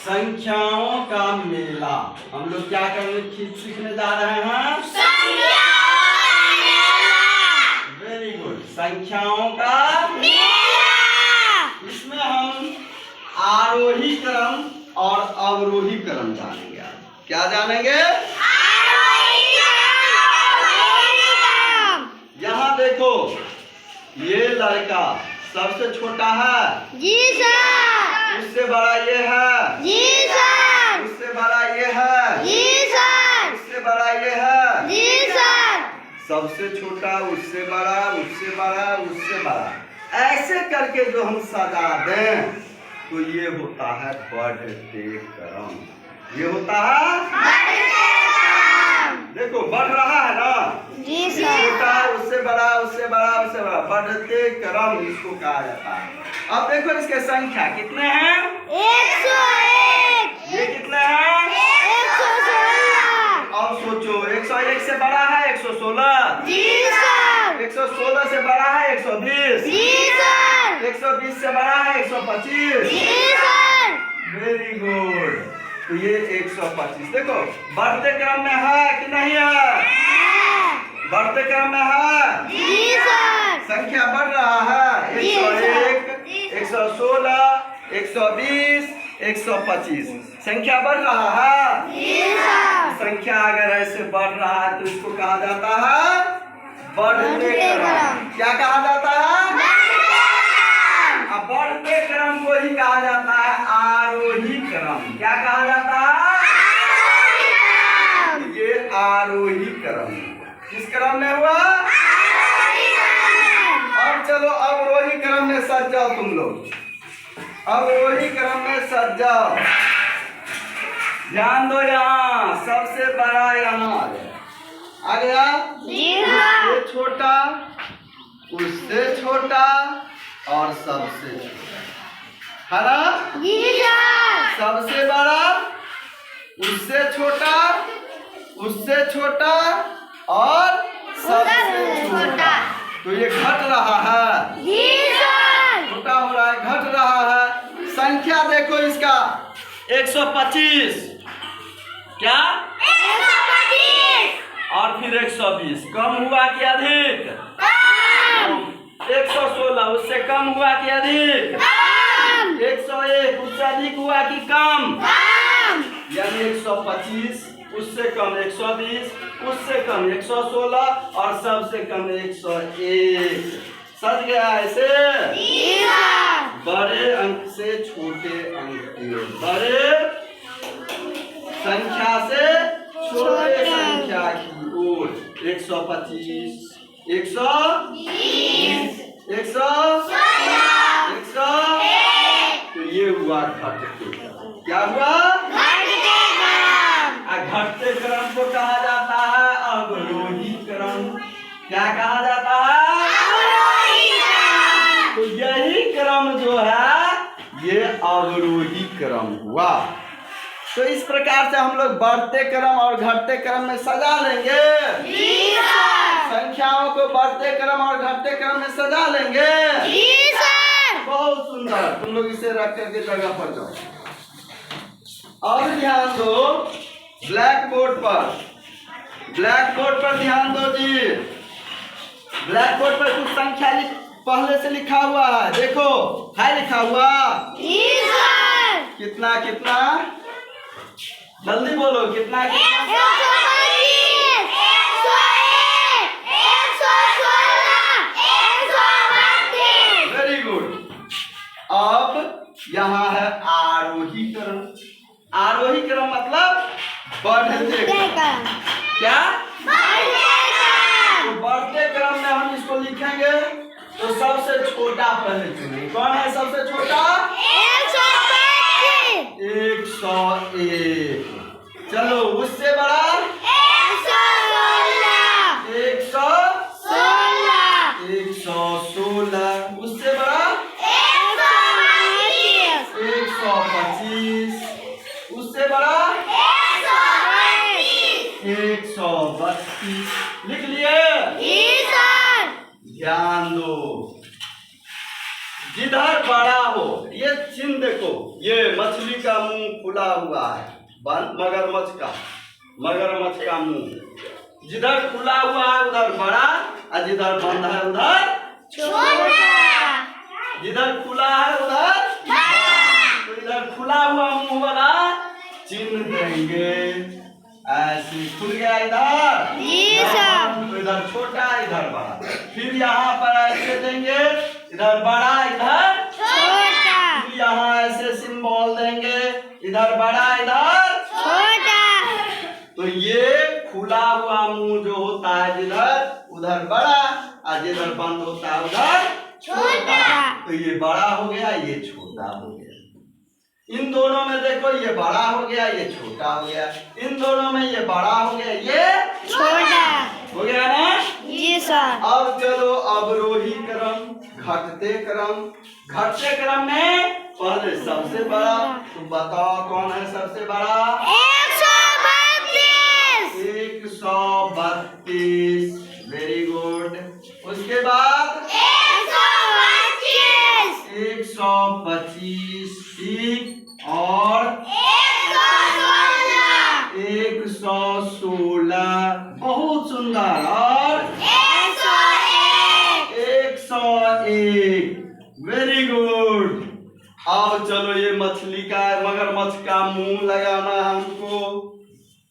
संख्याओं का मेला। हम लोग क्या करने सीखने जा रहे हैं? वेरी गुड, संख्याओं का मेला। इसमें हम आरोही क्रम और अवरोही क्रम जानेंगे। क्या जानेंगे? यहाँ देखो, ये लड़का सबसे छोटा है। जी सर। उससे बड़ा ये है। जी सर। उससे बड़ा ये है। जी सर। उससे बड़ा ये है। जी सर। सबसे छोटा, उससे बड़ा, उससे बड़ा, उससे बड़ा, ऐसे करके जो हम सजा दें तो ये होता है बढ़ते क्रम। ये होता है देखो, बढ़ रहा है ना। जी सर। छोटा, उससे बड़ा, उससे बड़ा, उससे बड़ा, बढ़ते क्रम इसको कहा जाता है। अब देखो इसके संख्या कितने हैं? 101। ये कितने हैं? 116। और सोचो, 101 से बड़ा है 116। जी सर। 116 से बड़ा है 120। जी सर। 120 से बड़ा है 125। जी सर। Very good. तो ये 125 देखो बढ़ते क्रम में है कि नहीं है? बढ़ते क्रम में है। जी सर। संख्या बढ़ रहा है। 101, 116, 120, 125 संख्या बढ़ रहा है। जी सर। संख्या अगर ऐसे बढ़ रहा है तो इसको कहा जाता है बढ़ते क्रम। क्या कहा जाता है? अब बढ़ते क्रम को ही कहा जाता है आरोही क्रम। क्या कहा जाता है? ये आरोही क्रम। किस क्रम में हुआ? अब चलो अवरोही क्रम में सज जाओ तुम लोग। अवरोही क्रम में सज जाओ। ध्यान दो, यहाँ सबसे बड़ा यहाँ आ गया। जी सर। ये छोटा, उससे छोटा और सबसे छोटा है ना? जी सर। सबसे बड़ा, उससे छोटा, उससे छोटा और सबसे छोटा। तो ये घट रहा है। जी सर। छोटा हो रहा है, घट रहा है। संख्या देखो इसका 125। क्या? 125। और फिर 120 कम हुआ कि अधिक? 116 उससे कम हुआ कि अधिक? 101 उससे अधिक हुआ कि कम? यानी 125 उससे कम 120 उससे कम 116 और सबसे कम 101। सज गया ऐसे? बड़े अंक से छोटे अंक की ओर, बड़े संख्या से छोटे संख्या की ओर। 125, 120, 100, तो ये हुआ घटते क्रम। क्या हुआ? घटते क्रम को कहा जाता है अवरोही क्रम। क्या कहा जाता है? तो यही क्रम जो है ये अवरोही क्रम हुआ। तो इस प्रकार से हम लोग बढ़ते क्रम और घटते क्रम में सजा लेंगे। संख्याओं को बढ़ते क्रम और घटते क्रम में सजा लेंगे। बहुत सुंदर। तुम लोग इसे रख करके जगह पर जाओ। अब ध्यान दो ब्लैक बोर्ड पर ध्यान दो जी। ब्लैक बोर्ड पर कुछ संख्या पहले से लिखा हुआ है। देखो है लिखा हुआ। कितना कितना? जल्दी बोलो, कितना कितना? 116, वेरी गुड। अब यहाँ है आरोही क्रम। आरोही क्रम मतलब बढ़ते क्रम। क्या? तो बढ़ते क्रम में हम इसको लिखेंगे तो सबसे छोटा पहले चुनेंगे। कौन है सबसे छोटा? 101। चलो उससे बड़ा? 116। उससे बड़ा? 125। उससे बड़ा? 132। लिख लिए? ध्यान दो, जिधर बड़ा हो ये चिन्ह देखो, ये मछली का मुंह खुला हुआ है, बंद। मगरमच्छ का मुंह जिधर खुला हुआ है उधर बड़ा, और जिधर बंद है उधर छोटा। जिधर खुला है उधर बड़ा। तो इधर खुला हुआ मुंह वाला चिन्ह देंगे, ऐसे खुल गया इधर, जी सर। तो इधर छोटा इधर बड़ा। फिर यहाँ पर ऐसे देंगे, इधर बड़ा इधर छोटा। फिर यहाँ ऐसे सिंबल देंगे, इधर बड़ा इधर छोटा। तो ये खुला हुआ मुंह जो होता है जिधर उधर बड़ा, और जिधर बंद होता है उधर छोटा। तो ये बड़ा हो गया, ये छोटा हो गया। इन दोनों में देखो, ये बड़ा हो गया, ये छोटा हो गया। इन दोनों में ये बड़ा हो गया, ये छोटा हो गया ना। जी सर। अब चलो अवरोही क्रम, घटते क्रम। घटते क्रम में पहले सबसे बड़ा, तो बताओ कौन है सबसे बड़ा? 132। 132। Very good. उसके बाद 125। 125 ठीक, और 116 बहुत सुंदर, और 101 वेरी गुड। अब चलो ये मछली का मगरमच्छ का मुंह लगाना है, हमको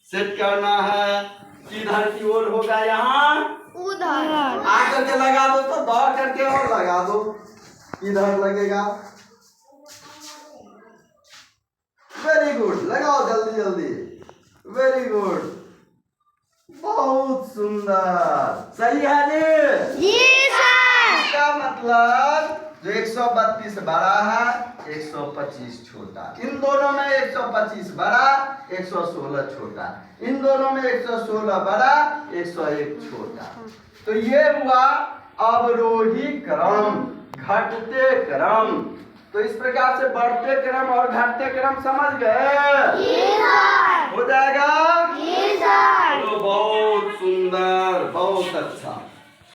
सेट करना है। किधर की ओर होगा? यहाँ उधर। आकर के लगा दो, तो दौड़ करके और लगा दो। इधर लगेगा। वेरी गुड, लगाओ जल्दी जल्दी। वेरी गुड, बहुत सुंदर, सही है जी। जी सर। इसका मतलब जो 132 बड़ा है, 125 छोटा। इन दोनों में 125 बड़ा, 116 छोटा। इन दोनों में 116 बड़ा, 101 छोटा। तो ये हुआ अवरोही क्रम, घटते क्रम। तो इस प्रकार से बढ़ते क्रम और घटते क्रम समझ गए? जी सर। हो जाएगा? जी सर। चलो बहुत सुंदर, बहुत अच्छा।